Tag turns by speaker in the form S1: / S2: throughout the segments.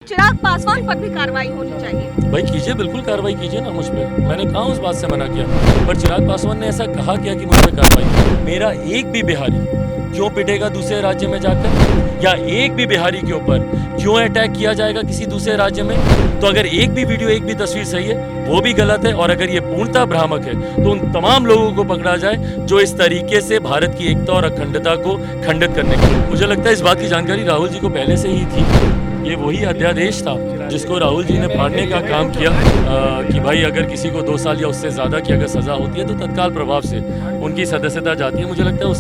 S1: चिराग पासवान पर भी कार्रवाई होनी चाहिए।
S2: भाई कीजिए, बिल्कुल कार्रवाई कीजिए ना मुझ पे। मैंने कहाँ उस बात से मना किया, पर चिराग पासवान ने ऐसा कहा क्या कि मुझ पे कार्रवाई। मेरा एक भी बिहारी क्यों पिटेगा दूसरे राज्य में जाकर, या एक भी बिहारी के ऊपर क्यों अटैक किया जाएगा किसी दूसरे राज्य में। तो अगर एक भी वीडियो, एक भी तस्वीर सही है, वो भी गलत है। और अगर ये पूर्णतः भ्रामक है तो उन तमाम लोगों को पकड़ा जाए जो इस तरीके से भारत की एकता और अखंडता को खंडित करने का। मुझे लगता है इस बात की जानकारी राहुल जी को पहले से ही थी। ये वही अध्यादेश था जिसको राहुल जी ने फाड़ने का काम किया कि भाई अगर किसी को 2 साल या उससे ज़्यादा की अगर सज़ा होती है तो तत्काल प्रभाव से उनकी सदस्यता जाती है। मुझे लगता है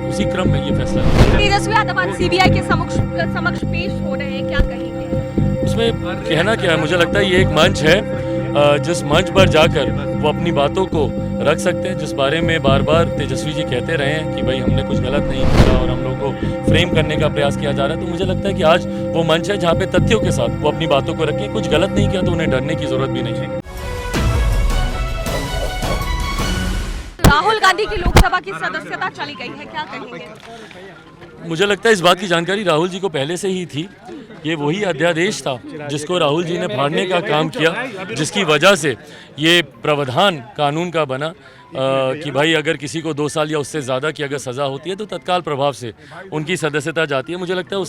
S2: उसी क्रम में ये फैसला है।
S1: तेजस्वी यादव आज सीबीआई के समक्ष पेश हो रहे हैं, क्या कहेंगे?
S2: उसमें कहना क्या है, मुझे लगता है ये एक मंच है जिस मंच पर जाकर वो अपनी बातों को रख सकते हैं, जिस बारे में बार बार तेजस्वी जी कहते रहे हैं कि भाई हमने कुछ गलत नहीं किया और हम लोगों को फ्रेम करने का प्रयास किया जा रहा है। तो मुझे लगता है कि आज वो मंच है जहाँ पे तथ्यों के साथ वो अपनी बातों को रखें। कुछ गलत नहीं किया तो उन्हें डरने की जरूरत भी नहीं है।
S1: राहुल गांधी की लोकसभा की सदस्यता चली गई है, क्या कहेंगे?
S2: मुझे लगता है इस बात की जानकारी राहुल जी को पहले से ही थी। ये वही अध्यादेश था जिसको राहुल जी ने फाड़ने का काम किया, जिसकी वजह से ये प्रावधान कानून का बना कि भाई अगर किसी को 2 साल या उससे ज़्यादा की अगर सज़ा होती है तो तत्काल प्रभाव से उनकी सदस्यता जाती है। मुझे लगता है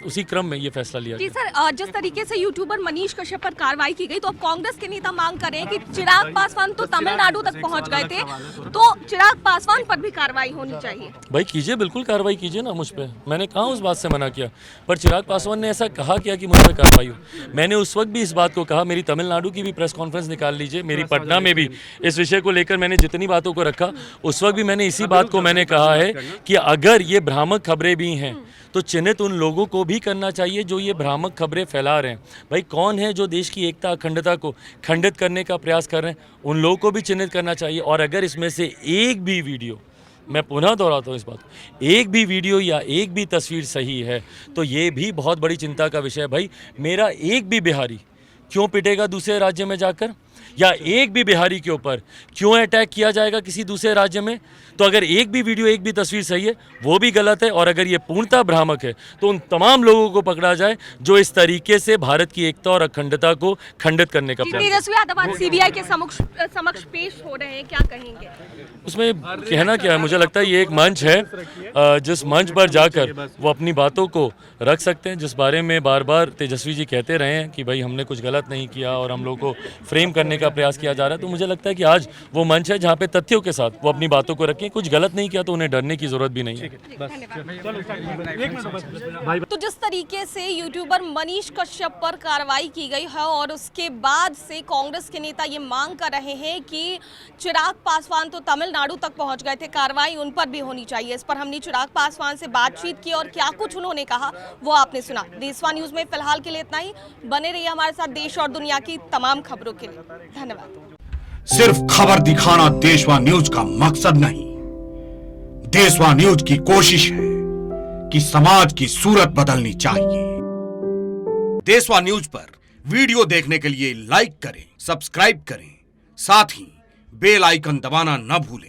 S2: उसी क्रम में ये फैसला लिया
S1: जी सर, जिस तरीके से यूट्यूबर मनीष कश्यप पर कार्रवाई की गई, तो अब कांग्रेस के नेता मांग कर रहे हैं कि चिराग पासवान तो तमिलनाडु तक पहुंच गए थे, तो चिराग पासवान पर भी कार्रवाई होनी चाहिए।
S2: भाई कीजिए, बिल्कुल कार्रवाई कीजिए ना मुझ पे। मैंने कहाँ उस बात से मना किया, पर चिराग पासवान ने ऐसा कहा क्या कि मुझ पे कार्रवाई हो। मैंने उस वक्त भी इस बात को कहा, मेरी तमिलनाडु की भी प्रेस कॉन्फ्रेंस निकाल लीजिए, मेरी पटना में भी इस विषय को लेकर मैंने जितनी बातों को रखा, उस वक्त भी मैंने इसी बात को मैंने कहा है कि अगर ये भ्रामक खबरें भी हैं तो चिन्हित उन लोगों को भी करना चाहिए जो ये भ्रामक खबरें फैला रहे हैं। भाई कौन है जो देश की एकता अखंडता को खंडित करने का प्रयास कर रहे हैं, उन लोगों को भी चिन्हित करना चाहिए। और अगर इसमें से एक भी वीडियो, मैं पुनः दोहराता हूँ इस बात, एक भी वीडियो या एक भी तस्वीर सही है तो ये भी बहुत बड़ी चिंता का विषय है। भाई मेरा एक भी बिहारी क्यों पिटेगा दूसरे राज्य में जाकर, या एक भी बिहारी के ऊपर क्यों अटैक किया जाएगा किसी दूसरे राज्य में। तो अगर एक भी वीडियो, एक भी तस्वीर सही है, वो भी गलत है। और अगर ये पूर्णतः भ्रामक है तो उन तमाम लोगों को पकड़ा जाए जो इस तरीके से भारत की एकता और अखंडता को खंडित करने का प्रयास।
S1: तेजस्वी यादव आज सीबीआई के समक्ष पेश हो रहे हैं, क्या कहेंगे?
S2: उसमें कहना क्या है, मुझे लगता है ये एक मंच है जिस मंच पर जाकर वो अपनी बातों को रख सकते हैं, जिस बारे में बार बार तेजस्वी जी कहते रहे हैं कि भाई हमने कुछ गलत नहीं किया और हम लोगों को फ्रेम करने का प्रयास किया जा रहा है। तो मुझे लगता है कि आज वो मंच है जहाँ पे तथ्यों के साथ वो अपनी बातों को रखें। कुछ गलत नहीं किया तो उन्हें डरने की जरूरत भी नहीं है।
S1: तो जिस तरीके से यूट्यूबर मनीष कश्यप पर कार्रवाई की गई है और उसके बाद से कांग्रेस के नेता ये मांग कर रहे हैं कि चिराग पासवान तो तमिलनाडु तक पहुंच गए थे, कार्रवाई उन पर भी होनी चाहिए। इस पर हमने चिराग पासवान से बातचीत की और क्या कुछ उन्होंने कहा वो आपने सुना। देशवा न्यूज में फिलहाल के लिए इतना ही। बने रहिए हमारे साथ देश और दुनिया की तमाम खबरों के लिए। धन्यवाद।
S3: सिर्फ खबर दिखाना देशवा न्यूज का मकसद नहीं, देशवा न्यूज की कोशिश है कि समाज की सूरत बदलनी चाहिए। देशवा न्यूज पर वीडियो देखने के लिए लाइक करें, सब्सक्राइब करें, साथ ही बेल आइकन दबाना न भूलें।